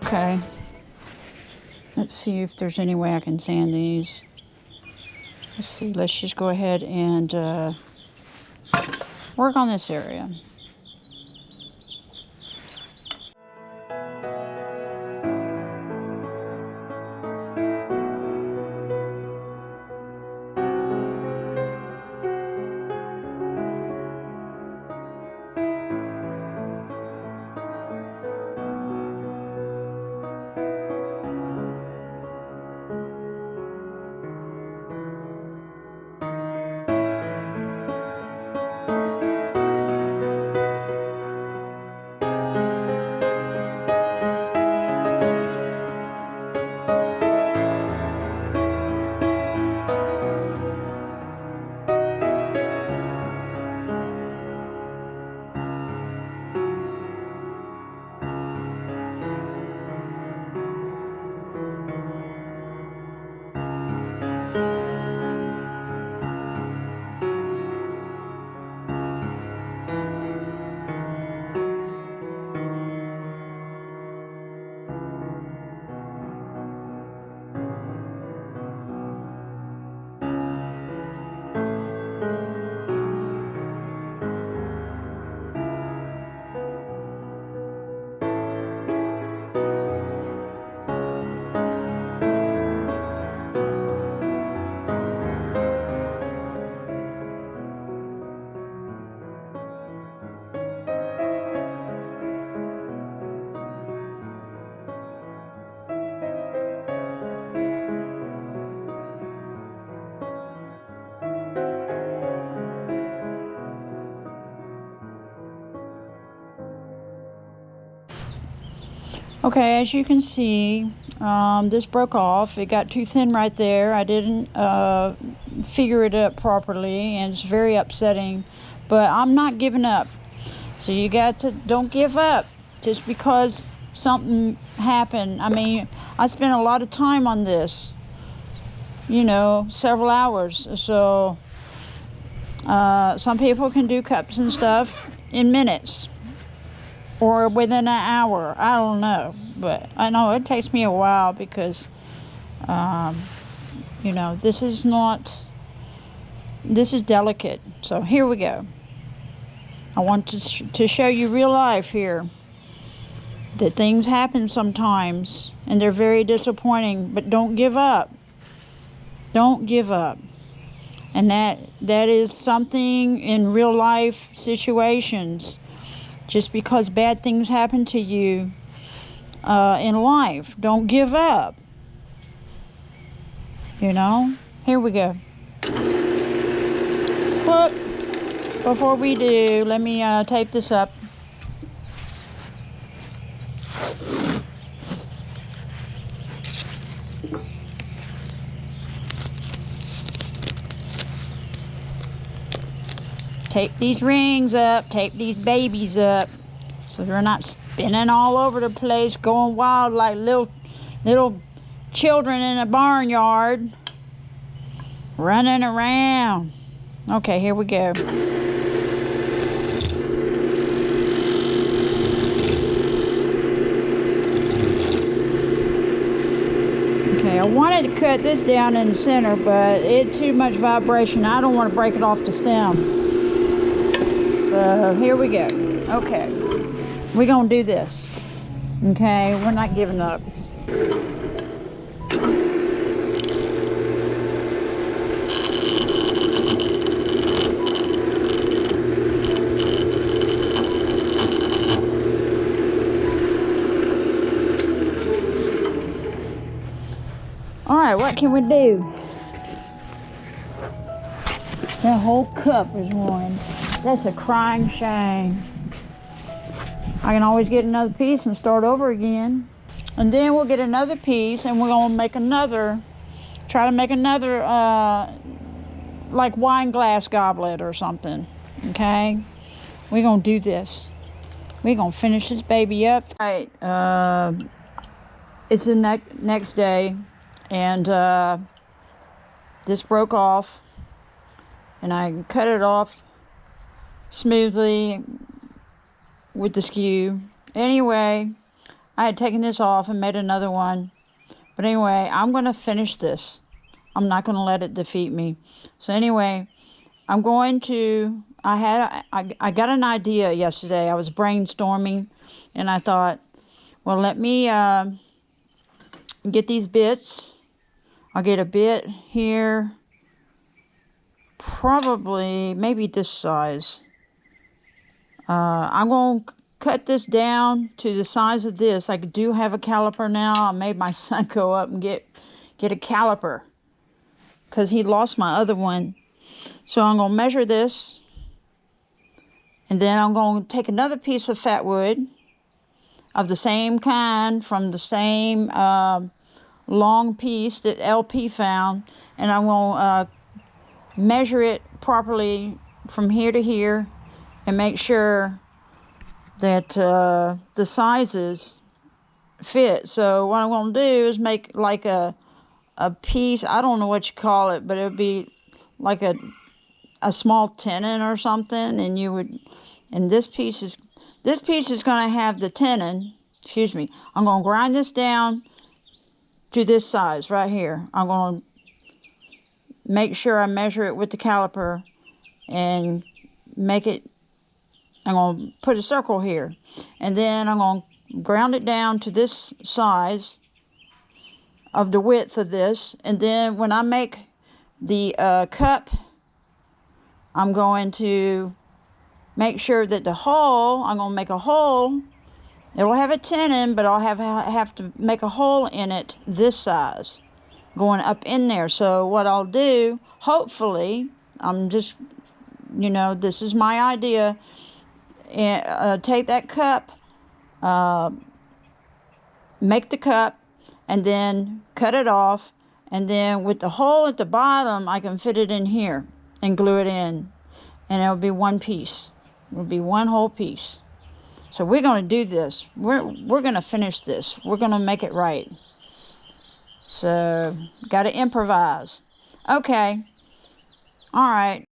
Okay. Let's see if there's any way I can sand these. Let's see. Let's just go ahead and work on this area. Okay, as you can see, this broke off. It got too thin right there. I didn't figure it up properly, and it's very upsetting. But I'm not giving up. So you don't give up just because something happened. I mean, I spent a lot of time on this, several hours. So some people can do cups and stuff in minutes or within an hour. I don't know, but I know it takes me a while because this is delicate. So here we go. I want to show you real life here, that things happen sometimes and they're very disappointing, but don't give up. Don't give up. And that is something in real life situations. Just because bad things happen to you in life, don't give up. Here we go. Whoop. Before we do, let me tape this up. Tape these rings up, tape these babies up, so they're not spinning all over the place, going wild like little children in a barnyard, running around. Okay, here we go. Okay, I wanted to cut this down in the center, but it's too much vibration. I don't want to break it off the stem. So here we go. Okay, we're gonna do this. Okay, we're not giving up. All right, what can we do? That whole cup is ruined. That's a crying shame. I can always get another piece and start over again. And then we'll get another piece and we're gonna make try to make another like wine glass goblet or something, okay? We're gonna do this. We're gonna finish this baby up. All right, it's the next day, and this broke off, and I cut it off smoothly with the skew. Anyway, I had taken this off and made another one. But anyway, I'm going to finish this. I'm not going to let it defeat me. So anyway, I'm going to, I got an idea yesterday. I was brainstorming, and I thought, well, let me get these bits. I'll get a bit here, probably, maybe this size. I'm going to cut this down to the size of this. I do have a caliper now. I made my son go up and get a caliper because he lost my other one. So I'm going to measure this, and then I'm going to take another piece of fat wood of the same kind from the same long piece that LP found, and I'm going to measure it properly from here to here and make sure that the sizes fit. So what I'm going to do is make like a piece, I don't know what you call it, but it would be like a small tenon or something, and you would, and this piece is going to have the tenon, excuse me, I'm going to grind this down to this size right here. I'm going to make sure I measure it with the caliper and make it, I'm going to put a circle here, and then I'm going to ground it down to this size of the width of this, and then when I make the cup, I'm going to make sure that the hole, I'm going to make a hole. It'll have a tenon, but I'll have to make a hole in it this size, going up in there. So what I'll do, hopefully, I'm just, this is my idea. Take that cup, make the cup, and then cut it off. And then with the hole at the bottom, I can fit it in here and glue it in. And it'll be one piece. It'll be one whole piece. So we're going to do this. We're going to finish this. We're going to make it right. So, got to improvise. Okay. All right.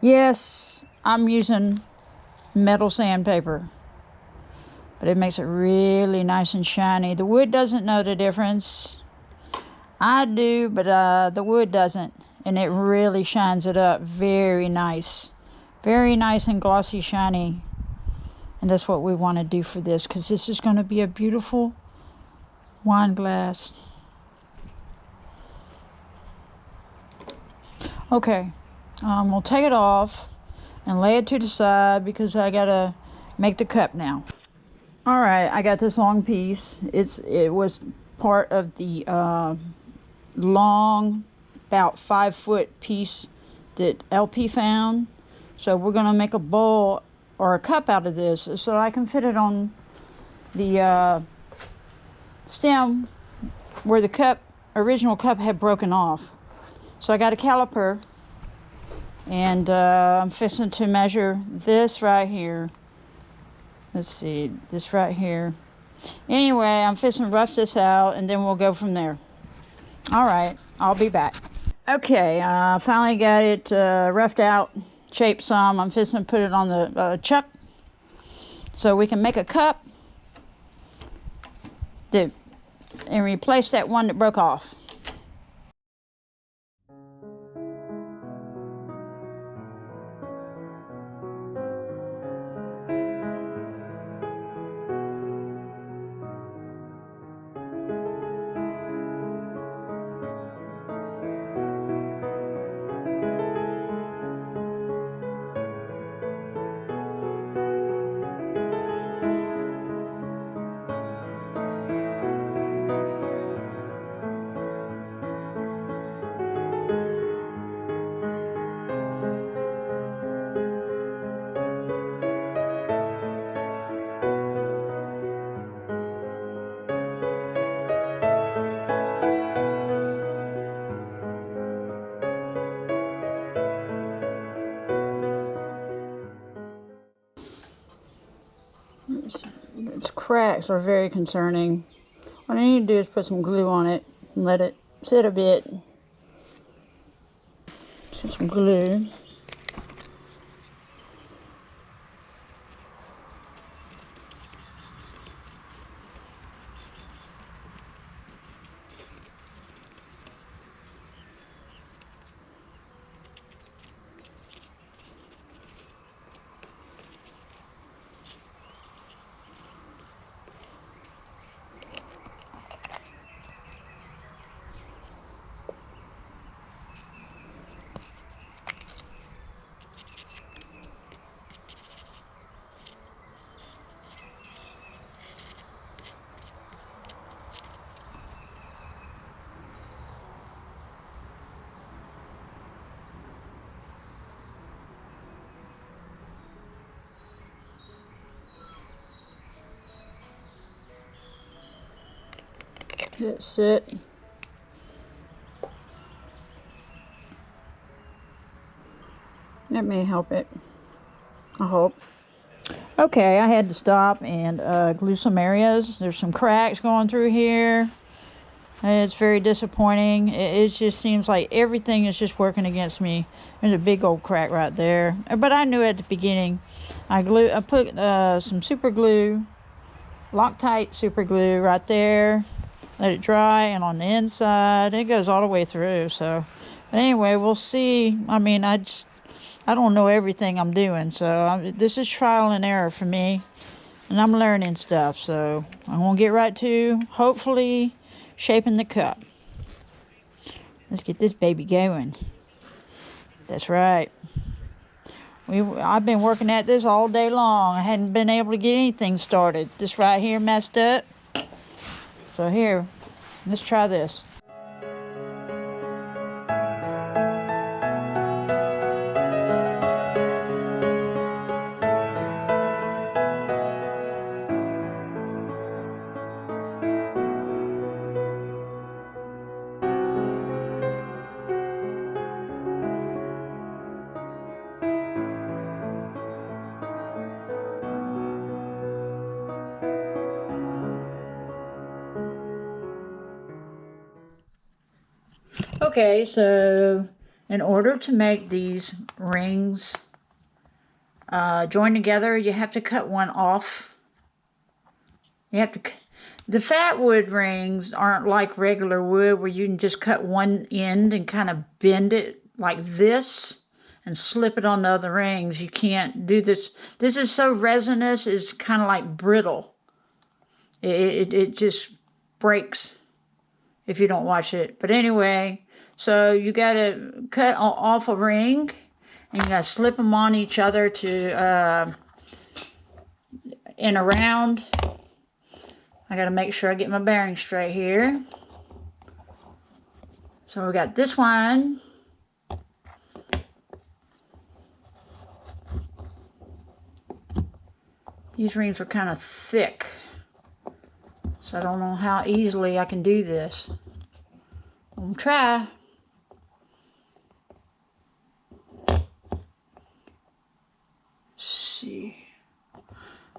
Yes, I'm using metal sandpaper, but it makes it really nice and shiny. The wood doesn't know the difference. I do, but the wood doesn't, and it really shines it up. Very nice and glossy, shiny. And that's what we want to do for this, because this is going to be a beautiful wine glass. Okay, we'll take it off and lay it to the side because I gotta make the cup now. All right, I got this long piece. It was part of the long, about 5-foot piece that LP found. So we're gonna make a bowl or a cup out of this so I can fit it on the stem where the original cup had broken off. So I got a caliper, and I'm fixing to measure this right here. Let's see, this right here. Anyway, I'm fixing to rough this out, and then we'll go from there. All right, I'll be back. Okay, I finally got it roughed out, shaped some. I'm fixing to put it on the chuck so we can make a cup and replace that one that broke off. Its cracks are very concerning. What I need to do is put some glue on it and let it sit a bit. Put some glue. That's it. That may help it, I hope. Okay, I had to stop and glue some areas. There's some cracks going through here. It's very disappointing. It just seems like everything is just working against me. There's a big old crack right there. But I knew at the beginning. I put some super glue, Loctite super glue right there. Let it dry, and on the inside, it goes all the way through. So, but anyway, we'll see. I mean, I don't know everything I'm doing, so this is trial and error for me, and I'm learning stuff. So I'm gonna get right to hopefully shaping the cup. Let's get this baby going. That's right. I've been working at this all day long. I hadn't been able to get anything started. This right here messed up. So here, let's try this. Okay, so In order to make these rings join together, you have to cut one off. You have to. The fat wood rings aren't like regular wood where you can just cut one end and kind of bend it like this and slip it on the other rings. You can't do this. This is so resinous, it's kind of like brittle. It just breaks if you don't watch it. But anyway, so you got to cut off a ring and you got to slip them on each other to in a round. I got to make sure I get my bearings straight here. So we got this one. These rings are kind of thick, so I don't know how easily I can do this. I'm gonna try. See.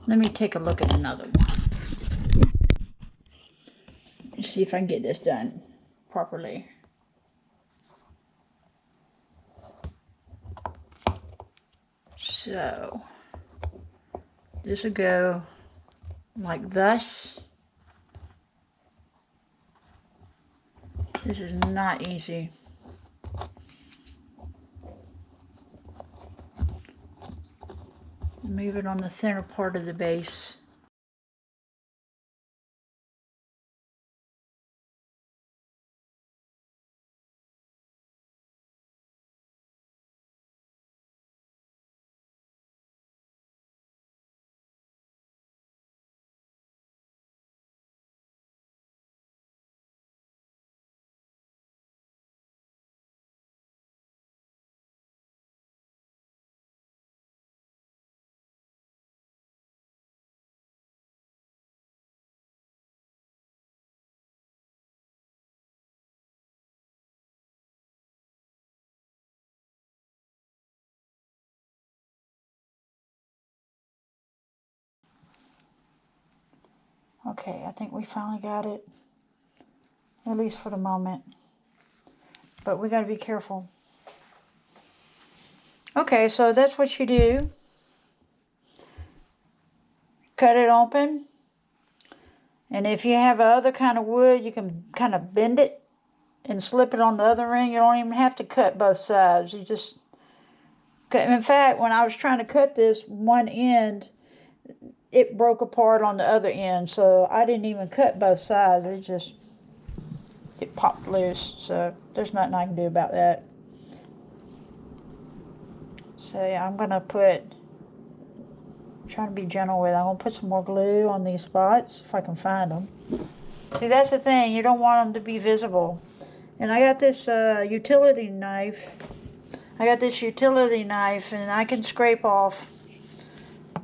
Let me take a look at another one. Let's see if I can get this done properly. So, this will go like thus. This is not easy. Move it on the thinner part of the base. Okay, I think we finally got it, at least for the moment. But we got to be careful. Okay, so that's what you do. Cut it open. And if you have other kind of wood, you can kind of bend it and slip it on the other ring. You don't even have to cut both sides. You just cut. In fact, when I was trying to cut this one end, it broke apart on the other end. So I didn't even cut both sides. It popped loose. So there's nothing I can do about that. So yeah, I'm going to trying to be gentle with it. I'm going to put some more glue on these spots if I can find them. See, that's the thing. You don't want them to be visible. And I got this utility knife. And I can scrape off,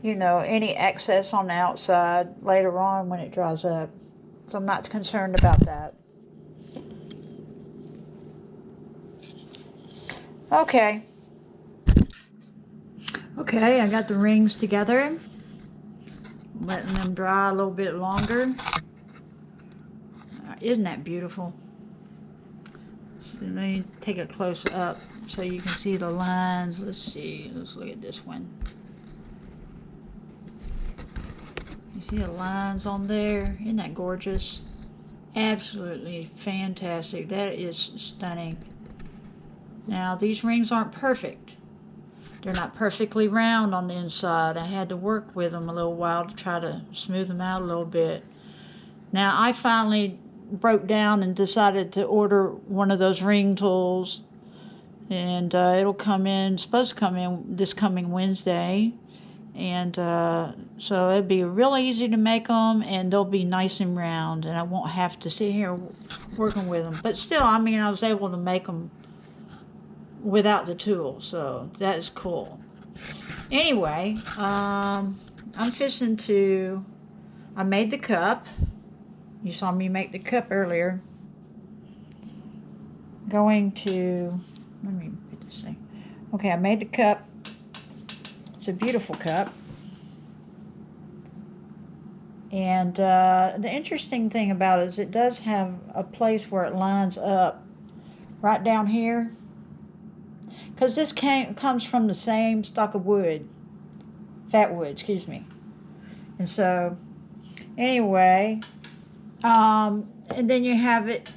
any excess on the outside later on when it dries up. So I'm not concerned about that. Okay. Okay, I got the rings together. Letting them dry a little bit longer. Isn't that beautiful? So let me take a close up so you can see the lines. Let's see. Let's look at this one. You see the lines on there? Isn't that gorgeous? Absolutely fantastic. That is stunning. Now, these rings aren't perfect. They're not perfectly round on the inside. I had to work with them a little while to try to smooth them out a little bit. Now, I finally broke down and decided to order one of those ring tools. And it'll supposed to come in this coming Wednesday. And so it'll be real easy to make them, and they'll be nice and round. And I won't have to sit here working with them. But still, I was able to make them without the tool, so that is cool. Anyway, I made the cup. You saw me make the cup earlier. Let me put this thing. Okay, I made the cup. It's a beautiful cup. And the interesting thing about it is it does have a place where it lines up right down here. because this comes from the same stock of wood, fat wood, excuse me. And so, anyway, and then you have it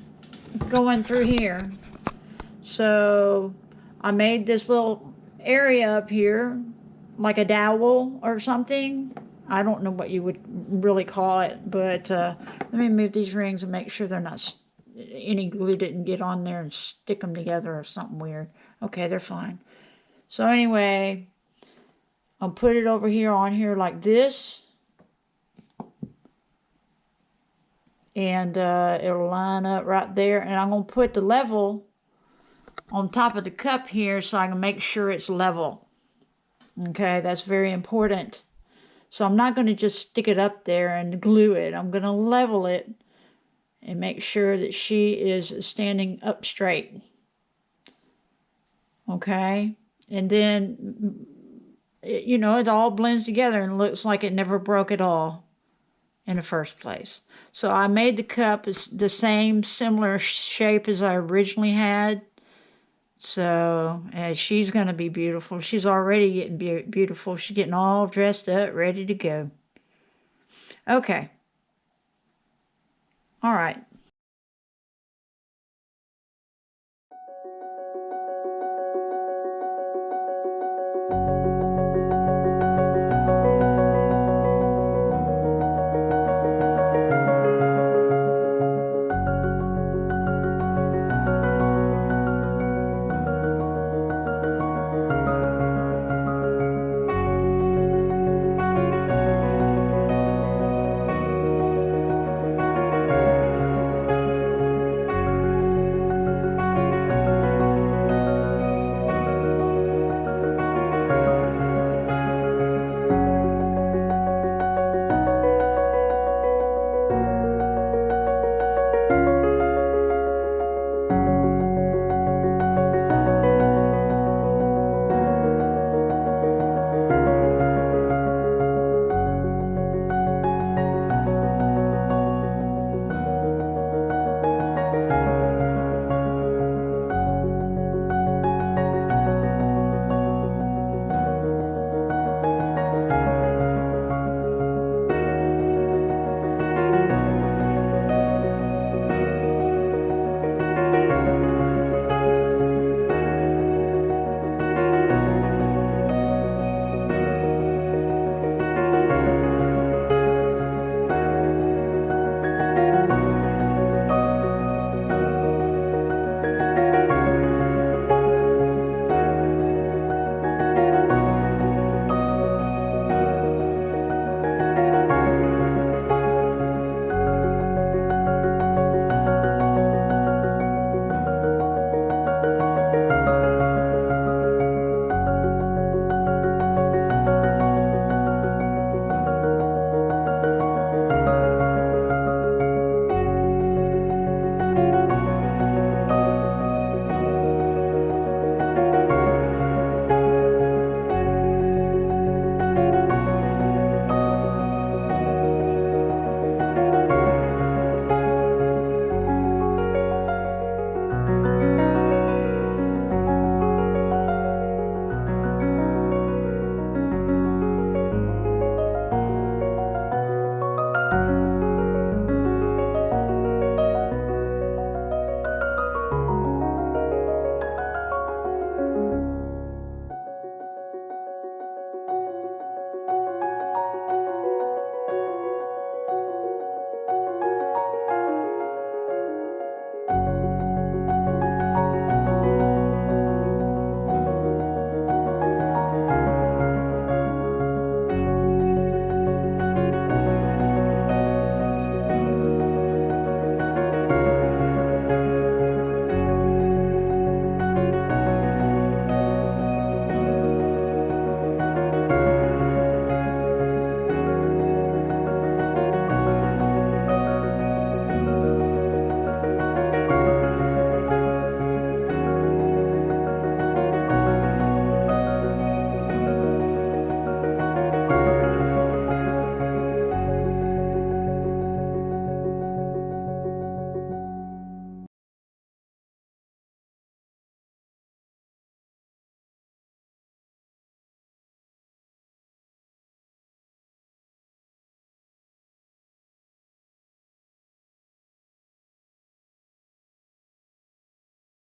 going through here. So I made this little area up here, like a dowel or something. I don't know what you would really call it, but let me move these rings and make sure they're not, any glue didn't get on there and stick them together or something weird. Okay, they're fine. So anyway, I'll put it over here on here like this. And it'll line up right there. And I'm going to put the level on top of the cup here so I can make sure it's level. Okay, that's very important. So I'm not going to just stick it up there and glue it. I'm going to level it and make sure that she is standing up straight. Okay, and then, you know, it all blends together and looks like it never broke at all in the first place. So I made the cup the same similar shape as I originally had. So she's going to be beautiful. She's already getting beautiful. She's getting all dressed up, ready to go. Okay. All right.